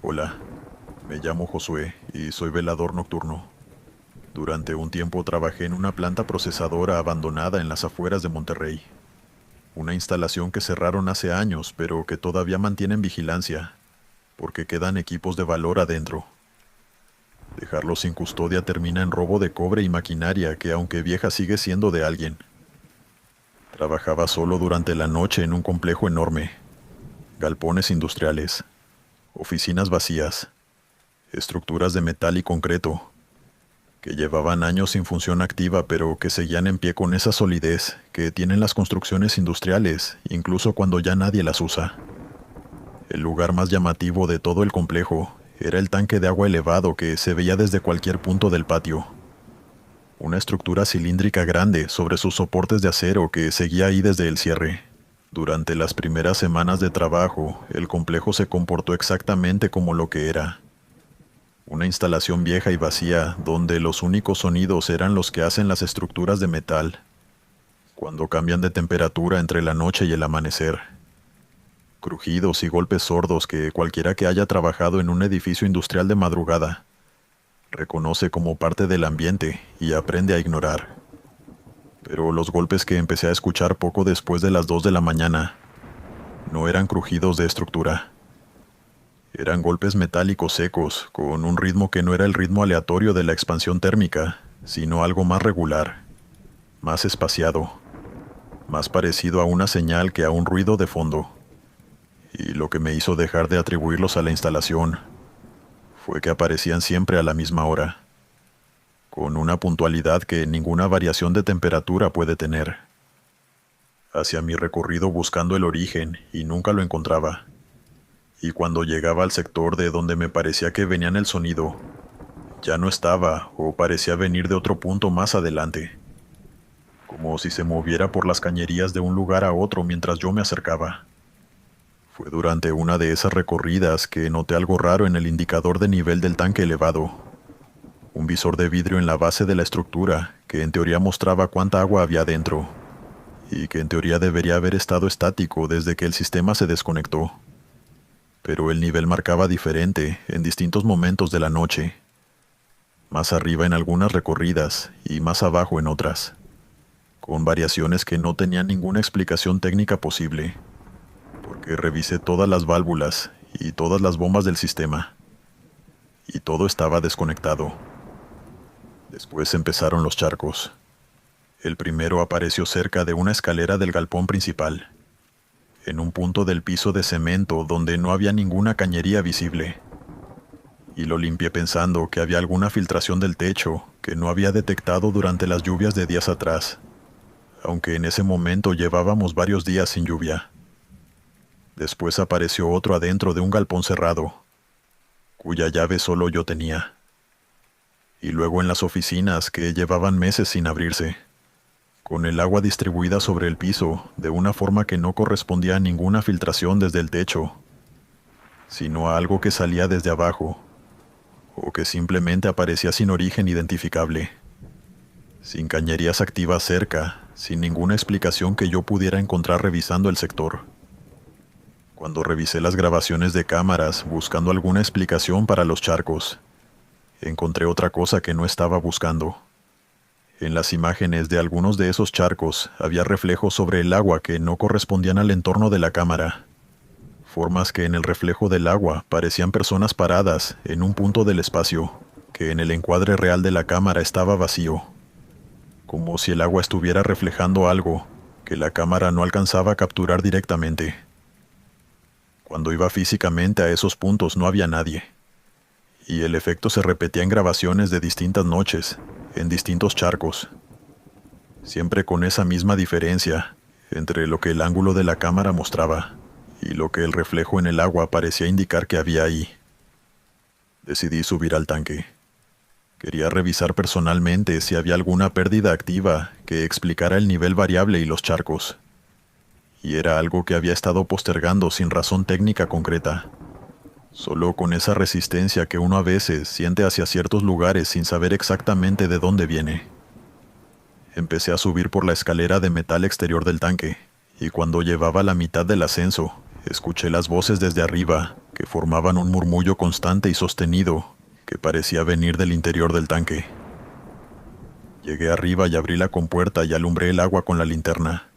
Hola, me llamo Josué y soy velador nocturno. Durante un tiempo trabajé en una planta procesadora abandonada en las afueras de Monterrey. Una instalación que cerraron hace años, pero que todavía mantienen vigilancia, porque quedan equipos de valor adentro. Dejarlos sin custodia termina en robo de cobre y maquinaria que, aunque vieja, sigue siendo de alguien. Trabajaba solo durante la noche en un complejo enorme. Galpones industriales, oficinas vacías, estructuras de metal y concreto, que llevaban años sin función activa, pero que seguían en pie con esa solidez que tienen las construcciones industriales, incluso cuando ya nadie las usa. El lugar más llamativo de todo el complejo era el tanque de agua elevado que se veía desde cualquier punto del patio. Una estructura cilíndrica grande sobre sus soportes de acero que seguía ahí desde el cierre. Durante las primeras semanas de trabajo, el complejo se comportó exactamente como lo que era. Una instalación vieja y vacía, donde los únicos sonidos eran los que hacen las estructuras de metal, cuando cambian de temperatura entre la noche y el amanecer. Crujidos y golpes sordos que cualquiera que haya trabajado en un edificio industrial de madrugada reconoce como parte del ambiente y aprende a ignorar. Pero los golpes que empecé a escuchar poco después de las 2 de la mañana no eran crujidos de estructura. Eran golpes metálicos secos, con un ritmo que no era el ritmo aleatorio de la expansión térmica, sino algo más regular, más espaciado, más parecido a una señal que a un ruido de fondo. Y lo que me hizo dejar de atribuirlos a la instalación fue que aparecían siempre a la misma hora, con una puntualidad que ninguna variación de temperatura puede tener. Hacía mi recorrido buscando el origen y nunca lo encontraba. Y cuando llegaba al sector de donde me parecía que venían el sonido, ya no estaba o parecía venir de otro punto más adelante, como si se moviera por las cañerías de un lugar a otro mientras yo me acercaba. Fue durante una de esas recorridas que noté algo raro en el indicador de nivel del tanque elevado, un visor de vidrio en la base de la estructura que en teoría mostraba cuánta agua había dentro, y que en teoría debería haber estado estático desde que el sistema se desconectó. Pero el nivel marcaba diferente en distintos momentos de la noche, más arriba en algunas recorridas y más abajo en otras, con variaciones que no tenían ninguna explicación técnica posible, porque revisé todas las válvulas y todas las bombas del sistema, y todo estaba desconectado. Después empezaron los charcos. El primero apareció cerca de una escalera del galpón principal, en un punto del piso de cemento donde no había ninguna cañería visible. Y lo limpié pensando que había alguna filtración del techo que no había detectado durante las lluvias de días atrás, aunque en ese momento llevábamos varios días sin lluvia. Después apareció otro adentro de un galpón cerrado, cuya llave solo yo tenía. Y luego en las oficinas que llevaban meses sin abrirse, con el agua distribuida sobre el piso de una forma que no correspondía a ninguna filtración desde el techo, sino a algo que salía desde abajo, o que simplemente aparecía sin origen identificable, sin cañerías activas cerca, sin ninguna explicación que yo pudiera encontrar revisando el sector. Cuando revisé las grabaciones de cámaras buscando alguna explicación para los charcos, encontré otra cosa que no estaba buscando. En las imágenes de algunos de esos charcos había reflejos sobre el agua que no correspondían al entorno de la cámara. Formas que en el reflejo del agua parecían personas paradas en un punto del espacio, que en el encuadre real de la cámara estaba vacío. Como si el agua estuviera reflejando algo que la cámara no alcanzaba a capturar directamente. Cuando iba físicamente a esos puntos no había nadie. Y el efecto se repetía en grabaciones de distintas noches, en distintos charcos. Siempre con esa misma diferencia entre lo que el ángulo de la cámara mostraba y lo que el reflejo en el agua parecía indicar que había ahí. Decidí subir al tanque. Quería revisar personalmente si había alguna pérdida activa que explicara el nivel variable y los charcos. Y era algo que había estado postergando sin razón técnica concreta. Solo con esa resistencia que uno a veces siente hacia ciertos lugares sin saber exactamente de dónde viene. Empecé a subir por la escalera de metal exterior del tanque, y cuando llevaba la mitad del ascenso, escuché las voces desde arriba, que que formaban un murmullo constante y sostenido que parecía venir del interior del tanque. Llegué arriba y abrí la compuerta y alumbré el agua con la linterna.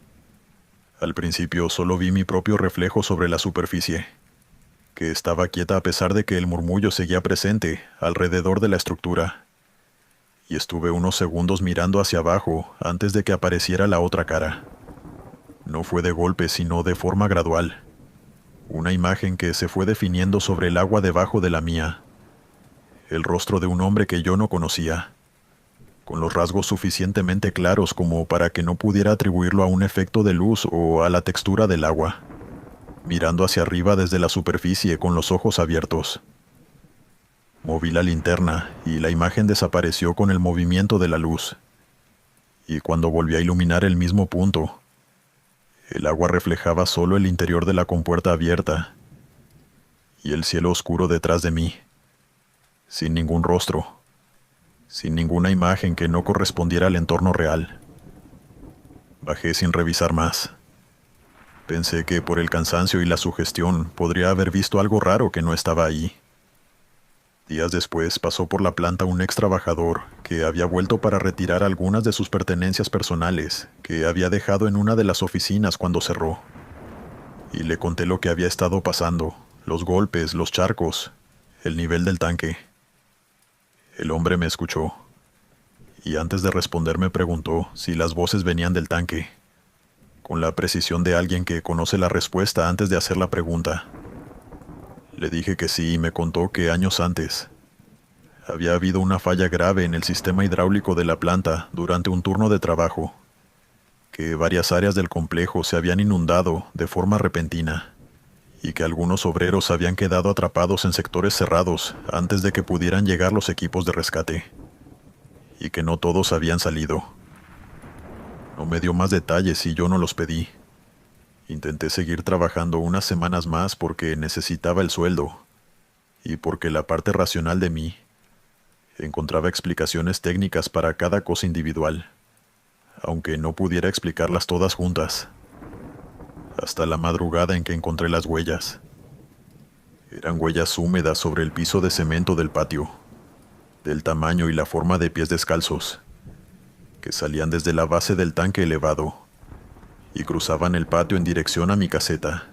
Al principio solo vi mi propio reflejo sobre la superficie, que estaba quieta a pesar de que el murmullo seguía presente alrededor de la estructura, y estuve unos segundos mirando hacia abajo antes de que apareciera la otra cara. No fue de golpe, sino de forma gradual. Una imagen que se fue definiendo sobre el agua debajo de la mía. El rostro de un hombre que yo no conocía, con los rasgos suficientemente claros como para que no pudiera atribuirlo a un efecto de luz o a la textura del agua, mirando hacia arriba desde la superficie con los ojos abiertos. Moví la linterna y la imagen desapareció con el movimiento de la luz, y cuando volví a iluminar el mismo punto, el agua reflejaba solo el interior de la compuerta abierta y el cielo oscuro detrás de mí, sin ningún rostro, sin ninguna imagen que no correspondiera al entorno real. Bajé sin revisar más. Pensé que por el cansancio y la sugestión podría haber visto algo raro que no estaba ahí. Días después pasó por la planta un ex trabajador que había vuelto para retirar algunas de sus pertenencias personales que había dejado en una de las oficinas cuando cerró. Y le conté lo que había estado pasando, los golpes, los charcos, el nivel del tanque. El hombre me escuchó, y antes de responder me preguntó si las voces venían del tanque, con la precisión de alguien que conoce la respuesta antes de hacer la pregunta. Le dije que sí y me contó que años antes había habido una falla grave en el sistema hidráulico de la planta durante un turno de trabajo, que varias áreas del complejo se habían inundado de forma repentina y que algunos obreros habían quedado atrapados en sectores cerrados antes de que pudieran llegar los equipos de rescate, y que no todos habían salido. No me dio más detalles y yo no los pedí. Intenté seguir trabajando unas semanas más porque necesitaba el sueldo y porque la parte racional de mí encontraba explicaciones técnicas para cada cosa individual, aunque no pudiera explicarlas todas juntas. Hasta la madrugada en que encontré las huellas. Eran huellas húmedas sobre el piso de cemento del patio, del tamaño y la forma de pies descalzos, que salían desde la base del tanque elevado y cruzaban el patio en dirección a mi caseta.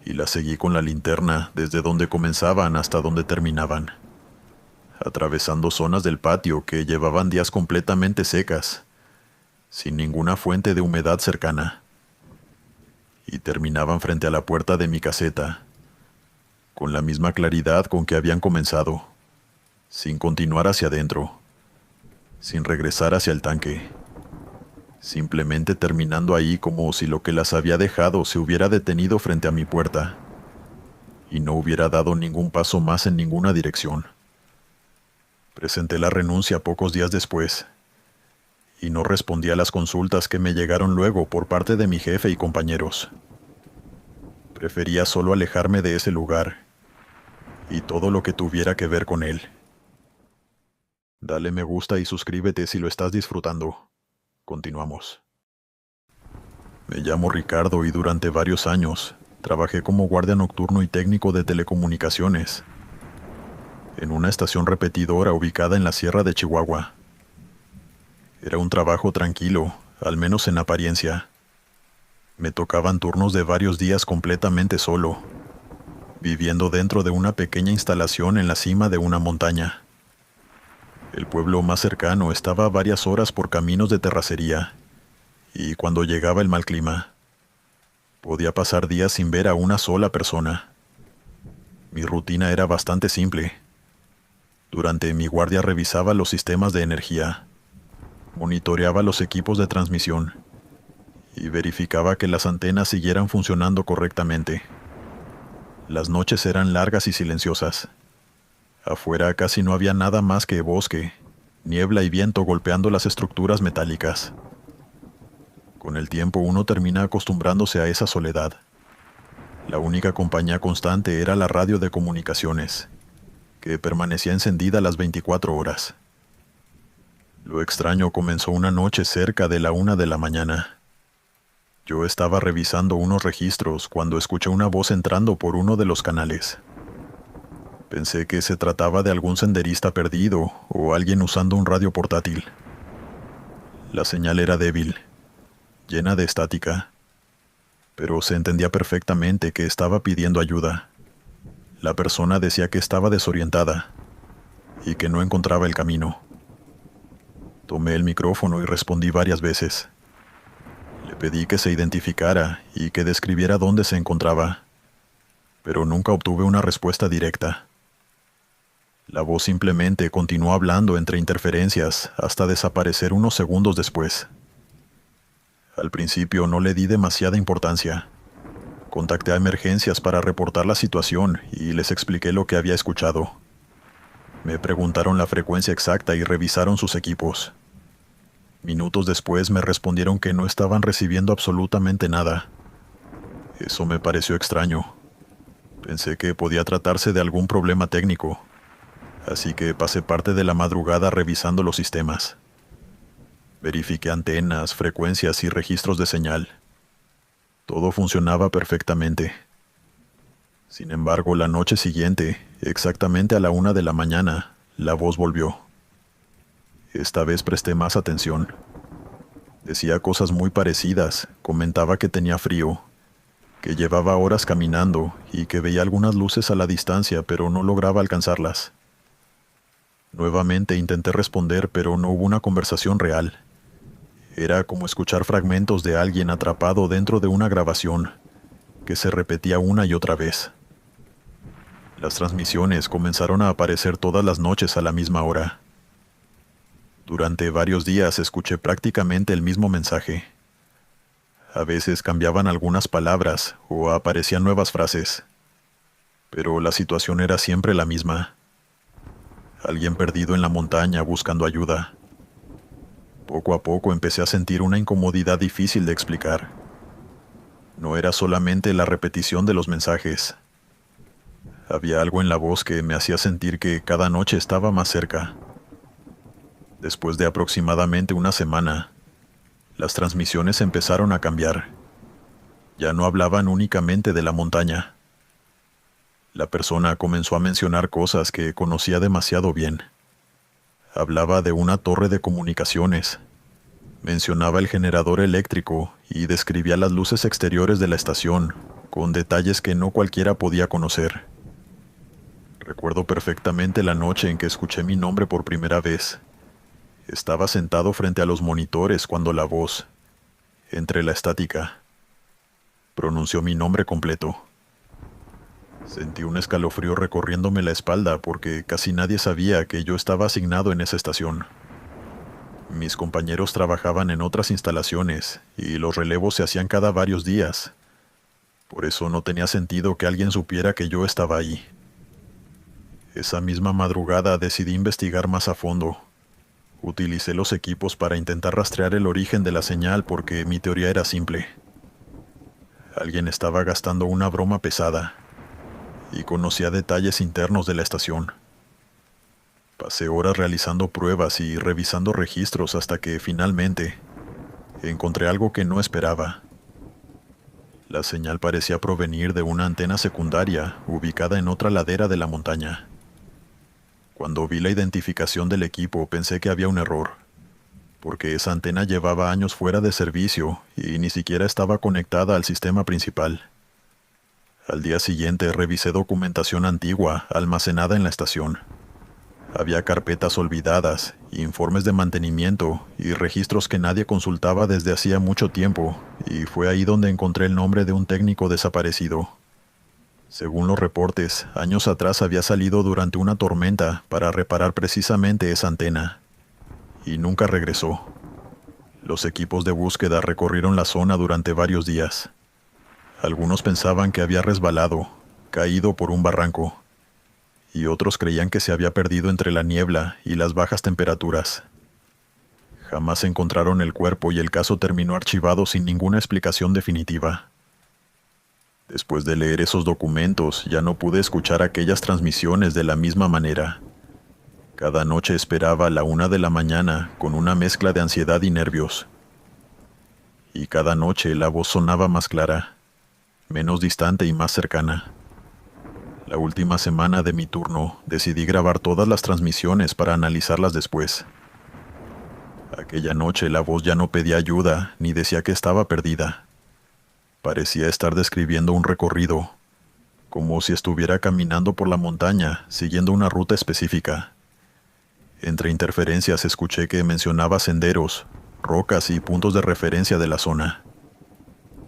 Y las seguí con la linterna desde donde comenzaban hasta donde terminaban, atravesando zonas del patio que llevaban días completamente secas, sin ninguna fuente de humedad cercana, y terminaban frente a la puerta de mi caseta, con la misma claridad con que habían comenzado, sin continuar hacia adentro, sin regresar hacia el tanque, simplemente terminando ahí como si lo que las había dejado se hubiera detenido frente a mi puerta y no hubiera dado ningún paso más en ninguna dirección. Presenté la renuncia pocos días después y no respondí a las consultas que me llegaron luego por parte de mi jefe y compañeros. Prefería solo alejarme de ese lugar y todo lo que tuviera que ver con él. Dale me gusta y suscríbete si lo estás disfrutando. Continuamos. Me llamo Ricardo y durante varios años trabajé como guardia nocturno y técnico de telecomunicaciones en una estación repetidora ubicada en la Sierra de Chihuahua. Era un trabajo tranquilo, al menos en apariencia. Me tocaban turnos de varios días completamente solo, viviendo dentro de una pequeña instalación en la cima de una montaña. El pueblo más cercano estaba a varias horas por caminos de terracería, y cuando llegaba el mal clima, podía pasar días sin ver a una sola persona. Mi rutina era bastante simple. Durante mi guardia revisaba los sistemas de energía, monitoreaba los equipos de transmisión y verificaba que las antenas siguieran funcionando correctamente. Las noches eran largas y silenciosas. Afuera casi no había nada más que bosque, niebla y viento golpeando las estructuras metálicas. Con el tiempo uno termina acostumbrándose a esa soledad. La única compañía constante era la radio de comunicaciones, que permanecía encendida las 24 horas. Lo extraño comenzó una noche cerca de la 1 de la mañana. Yo estaba revisando unos registros cuando escuché una voz entrando por uno de los canales. Pensé que se trataba de algún senderista perdido o alguien usando un radio portátil. La señal era débil, llena de estática, pero se entendía perfectamente que estaba pidiendo ayuda. La persona decía que estaba desorientada y que no encontraba el camino. Tomé el micrófono y respondí varias veces. Le pedí que se identificara y que describiera dónde se encontraba, pero nunca obtuve una respuesta directa. La voz simplemente continuó hablando entre interferencias hasta desaparecer unos segundos después. Al principio no le di demasiada importancia. Contacté a emergencias para reportar la situación y les expliqué lo que había escuchado. Me preguntaron la frecuencia exacta y revisaron sus equipos. Minutos después me respondieron que no estaban recibiendo absolutamente nada. Eso me pareció extraño. Pensé que podía tratarse de algún problema técnico, así que pasé parte de la madrugada revisando los sistemas. Verifiqué antenas, frecuencias y registros de señal. Todo funcionaba perfectamente. Sin embargo, la noche siguiente, exactamente a la 1 de la mañana, la voz volvió. Esta vez presté más atención. Decía cosas muy parecidas, comentaba que tenía frío, que llevaba horas caminando y que veía algunas luces a la distancia, pero no lograba alcanzarlas. Nuevamente intenté responder, pero no hubo una conversación real. Era como escuchar fragmentos de alguien atrapado dentro de una grabación, que se repetía una y otra vez. Las transmisiones comenzaron a aparecer todas las noches a la misma hora. Durante varios días escuché prácticamente el mismo mensaje. A veces cambiaban algunas palabras o aparecían nuevas frases, pero la situación era siempre la misma. Alguien perdido en la montaña buscando ayuda. Poco a poco empecé a sentir una incomodidad difícil de explicar. No era solamente la repetición de los mensajes. Había algo en la voz que me hacía sentir que cada noche estaba más cerca. Después de aproximadamente una semana, las transmisiones empezaron a cambiar. Ya no hablaban únicamente de la montaña. La persona comenzó a mencionar cosas que conocía demasiado bien. Hablaba de una torre de comunicaciones. Mencionaba el generador eléctrico y describía las luces exteriores de la estación, con detalles que no cualquiera podía conocer. Recuerdo perfectamente la noche en que escuché mi nombre por primera vez. Estaba sentado frente a los monitores cuando la voz, entre la estática, pronunció mi nombre completo. Sentí un escalofrío recorriéndome la espalda porque casi nadie sabía que yo estaba asignado en esa estación. Mis compañeros trabajaban en otras instalaciones y los relevos se hacían cada varios días. Por eso no tenía sentido que alguien supiera que yo estaba ahí. Esa misma madrugada decidí investigar más a fondo. Utilicé los equipos para intentar rastrear el origen de la señal porque mi teoría era simple. Alguien estaba gastando una broma pesada y conocía detalles internos de la estación. Pasé horas realizando pruebas y revisando registros hasta que finalmente encontré algo que no esperaba. La señal parecía provenir de una antena secundaria ubicada en otra ladera de la montaña. Cuando vi la identificación del equipo pensé que había un error, porque esa antena llevaba años fuera de servicio y ni siquiera estaba conectada al sistema principal. Al día siguiente revisé documentación antigua almacenada en la estación. Había carpetas olvidadas, informes de mantenimiento y registros que nadie consultaba desde hacía mucho tiempo, y fue ahí donde encontré el nombre de un técnico desaparecido. Según los reportes, años atrás había salido durante una tormenta para reparar precisamente esa antena, y nunca regresó. Los equipos de búsqueda recorrieron la zona durante varios días. Algunos pensaban que había resbalado, caído por un barranco, y otros creían que se había perdido entre la niebla y las bajas temperaturas. Jamás encontraron el cuerpo y el caso terminó archivado sin ninguna explicación definitiva. Después de leer esos documentos, ya no pude escuchar aquellas transmisiones de la misma manera. Cada noche esperaba a la 1 de la mañana con una mezcla de ansiedad y nervios. y cada noche la voz sonaba más clara, menos distante y más cercana. La última semana de mi turno decidí grabar todas las transmisiones para analizarlas después. Aquella noche la voz ya no pedía ayuda ni decía que estaba perdida. Parecía estar describiendo un recorrido, como si estuviera caminando por la montaña, siguiendo una ruta específica. Entre interferencias escuché que mencionaba senderos, rocas y puntos de referencia de la zona.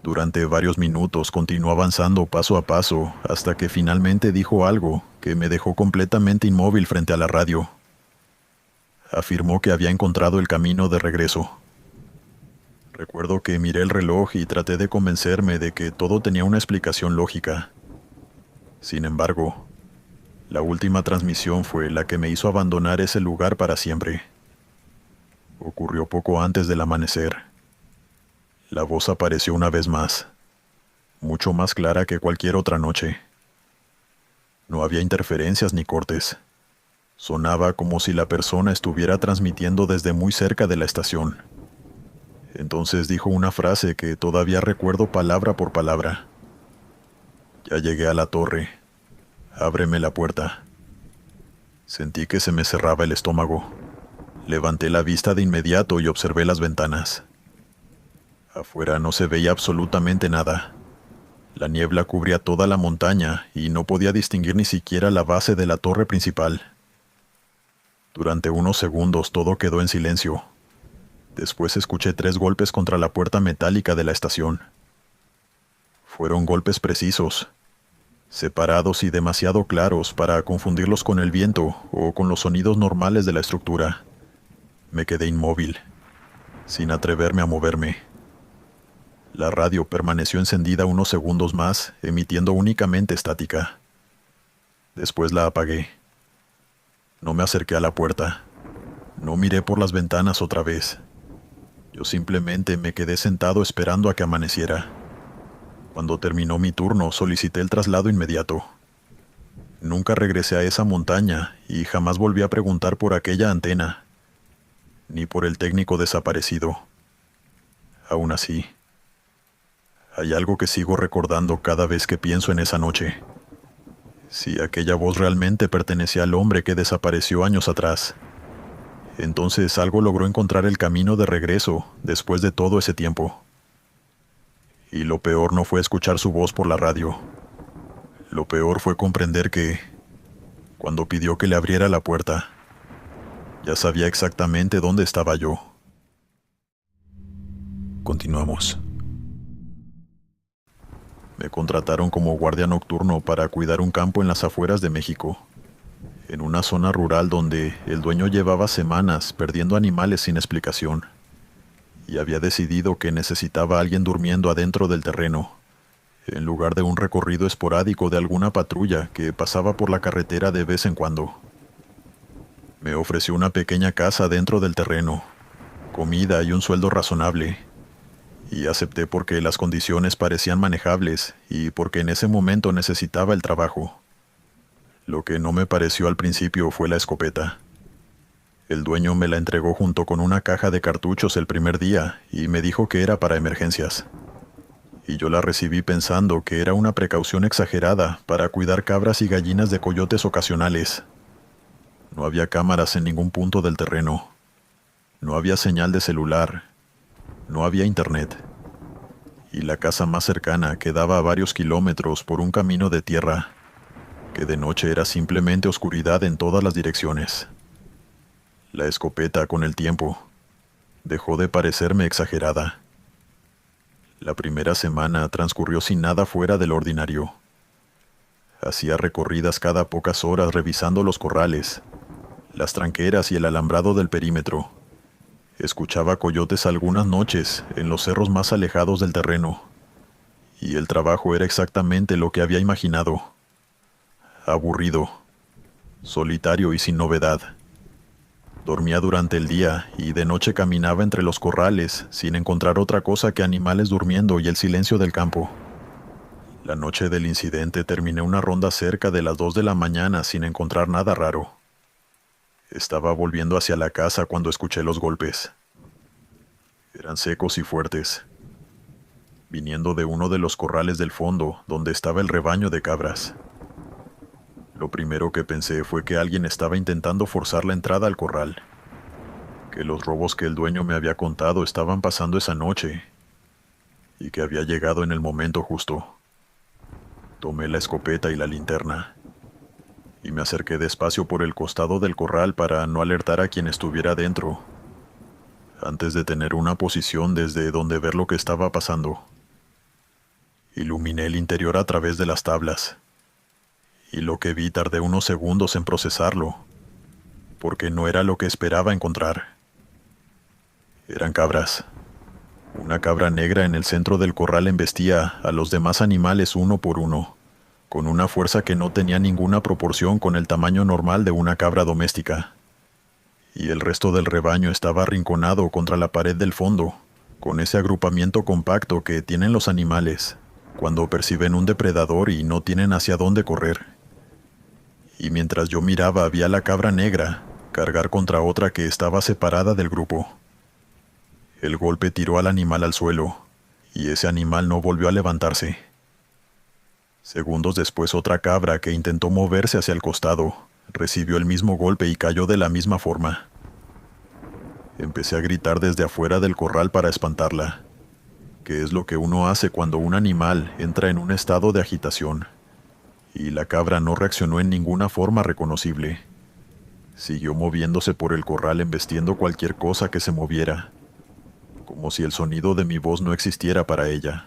Durante varios minutos continuó avanzando paso a paso hasta que finalmente dijo algo que me dejó completamente inmóvil frente a la radio. Afirmó que había encontrado el camino de regreso. Recuerdo que miré el reloj y traté de convencerme de que todo tenía una explicación lógica. Sin embargo, la última transmisión fue la que me hizo abandonar ese lugar para siempre. Ocurrió poco antes del amanecer. La voz apareció una vez más, mucho más clara que cualquier otra noche. No había interferencias ni cortes. Sonaba como si la persona estuviera transmitiendo desde muy cerca de la estación. Entonces dijo una frase que todavía recuerdo palabra por palabra. Ya llegué a la torre. Ábreme la puerta. Sentí que se me cerraba el estómago. Levanté la vista de inmediato y observé las ventanas. Afuera no se veía absolutamente nada. La niebla cubría toda la montaña y no podía distinguir ni siquiera la base de la torre principal. Durante unos segundos todo quedó en silencio. Después escuché 3 golpes contra la puerta metálica de la estación. Fueron golpes precisos, separados y demasiado claros para confundirlos con el viento o con los sonidos normales de la estructura. Me quedé inmóvil, sin atreverme a moverme. La radio permaneció encendida unos segundos más, emitiendo únicamente estática. Después la apagué. No me acerqué a la puerta. No miré por las ventanas otra vez. Yo simplemente me quedé sentado esperando a que amaneciera. Cuando terminó mi turno, solicité el traslado inmediato. Nunca regresé a esa montaña y jamás volví a preguntar por aquella antena, ni por el técnico desaparecido. Aún así, hay algo que sigo recordando cada vez que pienso en esa noche. Si aquella voz realmente pertenecía al hombre que desapareció años atrás, entonces algo logró encontrar el camino de regreso después de todo ese tiempo. Y lo peor no fue escuchar su voz por la radio. Lo peor fue comprender que, cuando pidió que le abriera la puerta, ya sabía exactamente dónde estaba yo. Continuamos. Me contrataron como guardia nocturno para cuidar un campo en las afueras de México, en una zona rural donde el dueño llevaba semanas perdiendo animales sin explicación, y había decidido que necesitaba a alguien durmiendo adentro del terreno, en lugar de un recorrido esporádico de alguna patrulla que pasaba por la carretera de vez en cuando. Me ofreció una pequeña casa dentro del terreno, comida y un sueldo razonable, y acepté porque las condiciones parecían manejables y porque en ese momento necesitaba el trabajo. Lo que no me pareció al principio fue la escopeta. El dueño me la entregó junto con una caja de cartuchos el primer día y me dijo que era para emergencias. Y yo la recibí pensando que era una precaución exagerada para cuidar cabras y gallinas de coyotes ocasionales. No había cámaras en ningún punto del terreno. No había señal de celular. No había internet. Y la casa más cercana quedaba a varios kilómetros por un camino de tierra, que de noche era simplemente oscuridad en todas las direcciones. La escopeta, con el tiempo, dejó de parecerme exagerada. La primera semana transcurrió sin nada fuera del ordinario. Hacía recorridas cada pocas horas revisando los corrales, las tranqueras y el alambrado del perímetro. Escuchaba coyotes algunas noches en los cerros más alejados del terreno, y el trabajo era exactamente lo que había imaginado. Aburrido, solitario y sin novedad. Dormía durante el día y de noche caminaba entre los corrales sin encontrar otra cosa que animales durmiendo y el silencio del campo. La noche del incidente terminé una ronda cerca de las 2 de la mañana sin encontrar nada raro. Estaba volviendo hacia la casa cuando escuché los golpes. Eran secos y fuertes, viniendo de uno de los corrales del fondo, donde estaba el rebaño de cabras. Lo primero que pensé fue que alguien estaba intentando forzar la entrada al corral, que los robos que el dueño me había contado estaban pasando esa noche, y que había llegado en el momento justo. Tomé la escopeta y la linterna, y me acerqué despacio por el costado del corral para no alertar a quien estuviera dentro, antes de tener una posición desde donde ver lo que estaba pasando. Iluminé el interior a través de las tablas, y lo que vi tardé unos segundos en procesarlo, porque no era lo que esperaba encontrar. Eran cabras. Una cabra negra en el centro del corral embestía a los demás animales uno por uno, con una fuerza que no tenía ninguna proporción con el tamaño normal de una cabra doméstica. Y el resto del rebaño estaba arrinconado contra la pared del fondo, con ese agrupamiento compacto que tienen los animales cuando perciben un depredador y no tienen hacia dónde correr. Y mientras yo miraba vi a la cabra negra cargar contra otra que estaba separada del grupo. El golpe tiró al animal al suelo, y ese animal no volvió a levantarse. Segundos después otra cabra que intentó moverse hacia el costado recibió el mismo golpe y cayó de la misma forma. Empecé a gritar desde afuera del corral para espantarla, que es lo que uno hace cuando un animal entra en un estado de agitación, y la cabra no reaccionó en ninguna forma reconocible. Siguió moviéndose por el corral embestiendo cualquier cosa que se moviera, como si el sonido de mi voz no existiera para ella.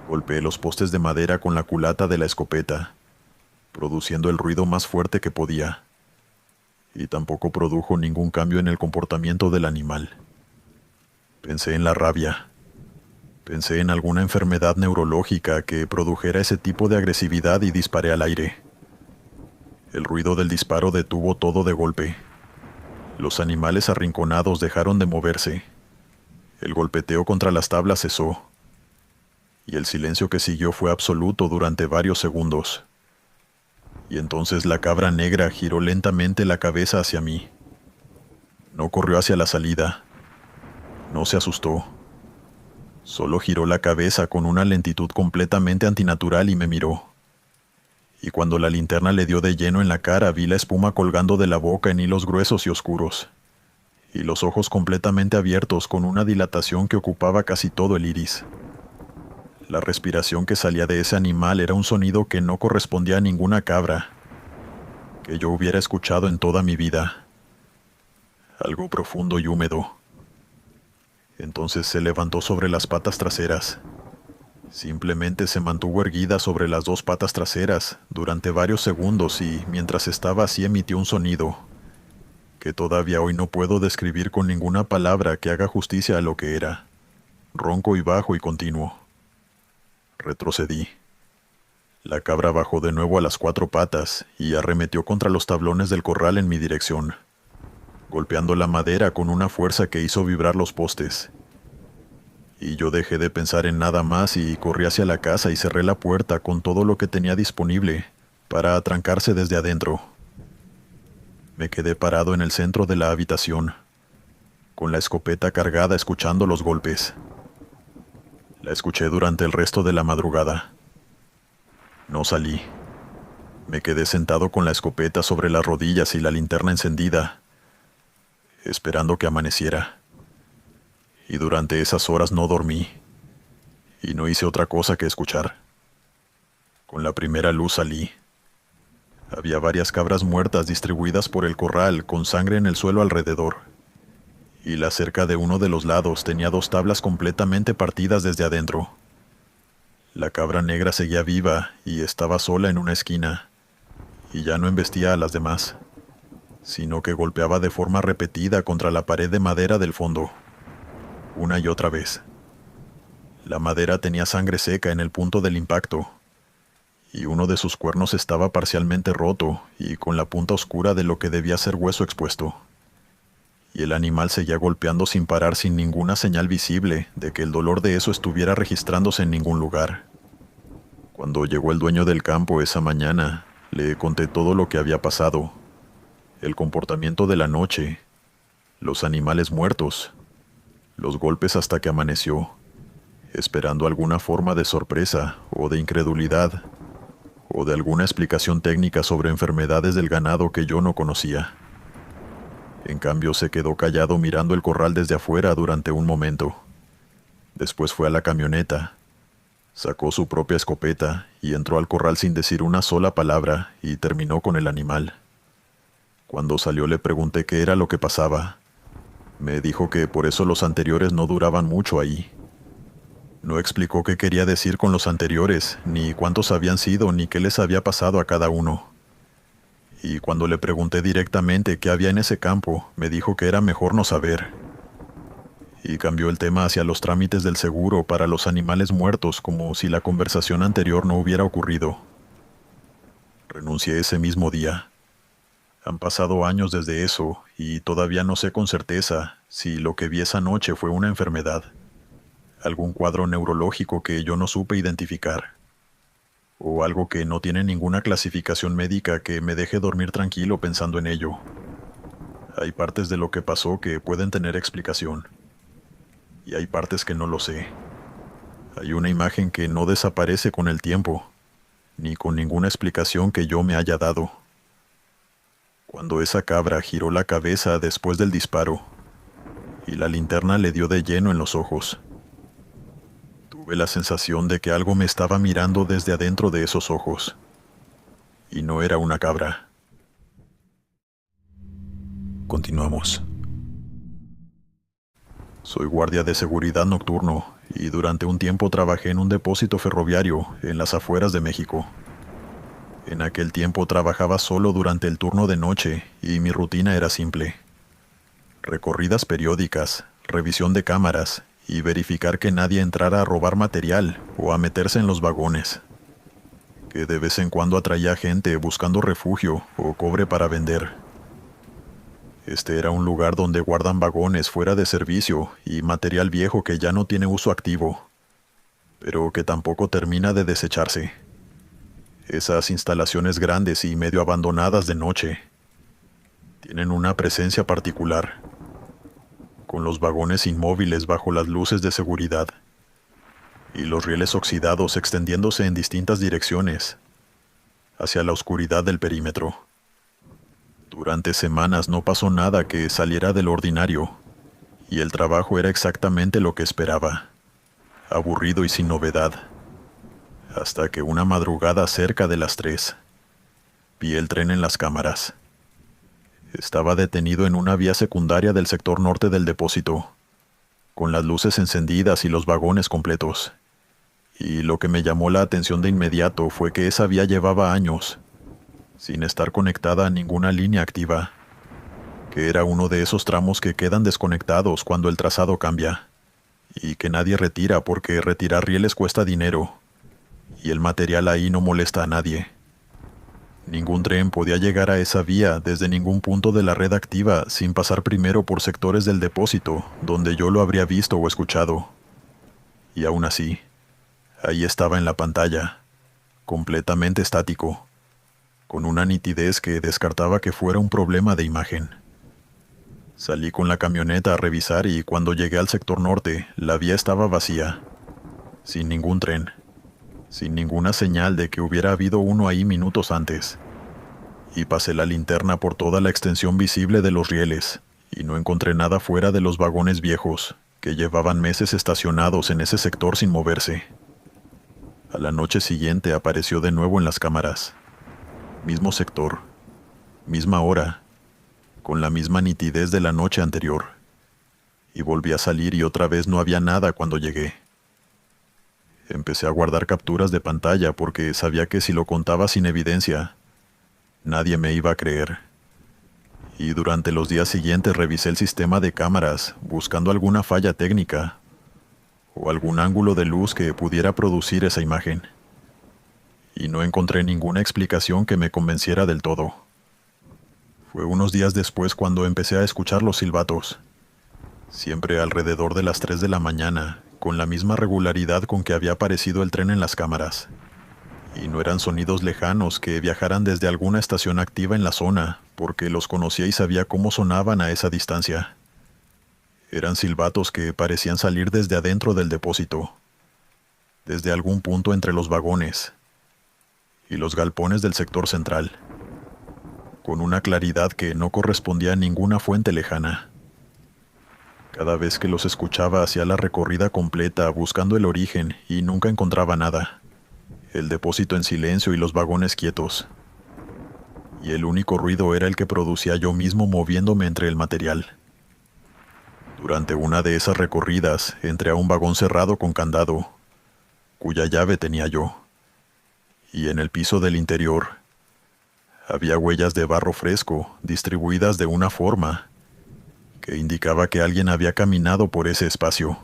Golpeé los postes de madera con la culata de la escopeta, produciendo el ruido más fuerte que podía, y tampoco produjo ningún cambio en el comportamiento del animal. Pensé en la rabia. Pensé en alguna enfermedad neurológica que produjera ese tipo de agresividad y disparé al aire. El ruido del disparo detuvo todo de golpe. Los animales arrinconados dejaron de moverse. El golpeteo contra las tablas cesó, y el silencio que siguió fue absoluto durante varios segundos. Y entonces la cabra negra giró lentamente la cabeza hacia mí. No corrió hacia la salida. No se asustó. Solo giró la cabeza con una lentitud completamente antinatural y me miró. Y cuando la linterna le dio de lleno en la cara, vi la espuma colgando de la boca en hilos gruesos y oscuros, y los ojos completamente abiertos con una dilatación que ocupaba casi todo el iris. La respiración que salía de ese animal era un sonido que no correspondía a ninguna cabra que yo hubiera escuchado en toda mi vida. Algo profundo y húmedo. Entonces se levantó sobre las patas traseras. Simplemente se mantuvo erguida sobre las dos patas traseras durante varios segundos y, mientras estaba así, emitió un sonido que todavía hoy no puedo describir con ninguna palabra que haga justicia a lo que era. Ronco y bajo y continuo. Retrocedí. La cabra bajó de nuevo a las cuatro patas y arremetió contra los tablones del corral en mi dirección, golpeando la madera con una fuerza que hizo vibrar los postes. Y yo dejé de pensar en nada más y corrí hacia la casa y cerré la puerta con todo lo que tenía disponible para atrancarse desde adentro. Me quedé parado en el centro de la habitación, con la escopeta cargada escuchando los golpes. La escuché durante el resto de la madrugada. No salí. Me quedé sentado con la escopeta sobre las rodillas y la linterna encendida, esperando que amaneciera. Y durante esas horas no dormí, y no hice otra cosa que escuchar. Con la primera luz salí. Había varias cabras muertas distribuidas por el corral, con sangre en el suelo alrededor, y la cerca de uno de los lados tenía dos tablas completamente partidas desde adentro. La cabra negra seguía viva y estaba sola en una esquina, y ya no embestía a las demás, sino que golpeaba de forma repetida contra la pared de madera del fondo, una y otra vez. La madera tenía sangre seca en el punto del impacto, y uno de sus cuernos estaba parcialmente roto y con la punta oscura de lo que debía ser hueso expuesto. Y el animal seguía golpeando sin parar, sin ninguna señal visible de que el dolor de eso estuviera registrándose en ningún lugar. Cuando llegó el dueño del campo esa mañana, le conté todo lo que había pasado, el comportamiento de la noche, los animales muertos, los golpes hasta que amaneció, esperando alguna forma de sorpresa o de incredulidad, o de alguna explicación técnica sobre enfermedades del ganado que yo no conocía. En cambio, se quedó callado mirando el corral desde afuera durante un momento. Después fue a la camioneta, sacó su propia escopeta y entró al corral sin decir una sola palabra y terminó con el animal. Cuando salió le pregunté qué era lo que pasaba. Me dijo que por eso los anteriores no duraban mucho ahí. No explicó qué quería decir con los anteriores, ni cuántos habían sido, ni qué les había pasado a cada uno. Y cuando le pregunté directamente qué había en ese campo, me dijo que era mejor no saber. Y cambió el tema hacia los trámites del seguro para los animales muertos, como si la conversación anterior no hubiera ocurrido. Renuncié ese mismo día. Han pasado años desde eso, y todavía no sé con certeza si lo que vi esa noche fue una enfermedad, algún cuadro neurológico que yo no supe identificar, o algo que no tiene ninguna clasificación médica que me deje dormir tranquilo pensando en ello. Hay partes de lo que pasó que pueden tener explicación, y hay partes que no lo sé. Hay una imagen que no desaparece con el tiempo, ni con ninguna explicación que yo me haya dado. Cuando esa cabra giró la cabeza después del disparo, y la linterna le dio de lleno en los ojos, tuve la sensación de que algo me estaba mirando desde adentro de esos ojos, y no era una cabra. Continuamos. Soy guardia de seguridad nocturno, y durante un tiempo trabajé en un depósito ferroviario en las afueras de México. En aquel tiempo trabajaba solo durante el turno de noche y mi rutina era simple: recorridas periódicas, revisión de cámaras y verificar que nadie entrara a robar material o a meterse en los vagones, que de vez en cuando atraía gente buscando refugio o cobre para vender. Este era un lugar donde guardan vagones fuera de servicio y material viejo que ya no tiene uso activo, pero que tampoco termina de desecharse. Esas instalaciones grandes y medio abandonadas de noche tienen una presencia particular, con los vagones inmóviles bajo las luces de seguridad y los rieles oxidados extendiéndose en distintas direcciones hacia la oscuridad del perímetro. Durante semanas no pasó nada que saliera del ordinario, y el trabajo era exactamente lo que esperaba, aburrido y sin novedad. Hasta que una madrugada cerca de las 3, vi el tren en las cámaras. Estaba detenido en una vía secundaria del sector norte del depósito, con las luces encendidas y los vagones completos. Y lo que me llamó la atención de inmediato fue que esa vía llevaba años, sin estar conectada a ninguna línea activa, que era uno de esos tramos que quedan desconectados cuando el trazado cambia, y que nadie retira porque retirar rieles cuesta dinero, y el material ahí no molesta a nadie. Ningún tren podía llegar a esa vía desde ningún punto de la red activa sin pasar primero por sectores del depósito donde yo lo habría visto o escuchado. Y aún así, ahí estaba en la pantalla, completamente estático, con una nitidez que descartaba que fuera un problema de imagen. Salí con la camioneta a revisar y cuando llegué al sector norte, la vía estaba vacía, sin ningún tren, sin ninguna señal de que hubiera habido uno ahí minutos antes. Y pasé la linterna por toda la extensión visible de los rieles, y no encontré nada fuera de los vagones viejos, que llevaban meses estacionados en ese sector sin moverse. A la noche siguiente apareció de nuevo en las cámaras. Mismo sector, misma hora, con la misma nitidez de la noche anterior. Y volví a salir y otra vez no había nada cuando llegué. Empecé a guardar capturas de pantalla porque sabía que si lo contaba sin evidencia, nadie me iba a creer. Y durante los días siguientes revisé el sistema de cámaras buscando alguna falla técnica o algún ángulo de luz que pudiera producir esa imagen. Y no encontré ninguna explicación que me convenciera del todo. Fue unos días después cuando empecé a escuchar los silbatos, siempre alrededor de las 3 de la mañana, con la misma regularidad con que había aparecido el tren en las cámaras. Y no eran sonidos lejanos que viajaran desde alguna estación activa en la zona, porque los conocía y sabía cómo sonaban a esa distancia. Eran silbatos que parecían salir desde adentro del depósito, desde algún punto entre los vagones y los galpones del sector central, con una claridad que no correspondía a ninguna fuente lejana. Cada vez que los escuchaba hacía la recorrida completa buscando el origen y nunca encontraba nada. El depósito en silencio y los vagones quietos. Y el único ruido era el que producía yo mismo moviéndome entre el material. Durante una de esas recorridas entré a un vagón cerrado con candado, cuya llave tenía yo, y en el piso del interior había huellas de barro fresco distribuidas de una forma que indicaba que alguien había caminado por ese espacio.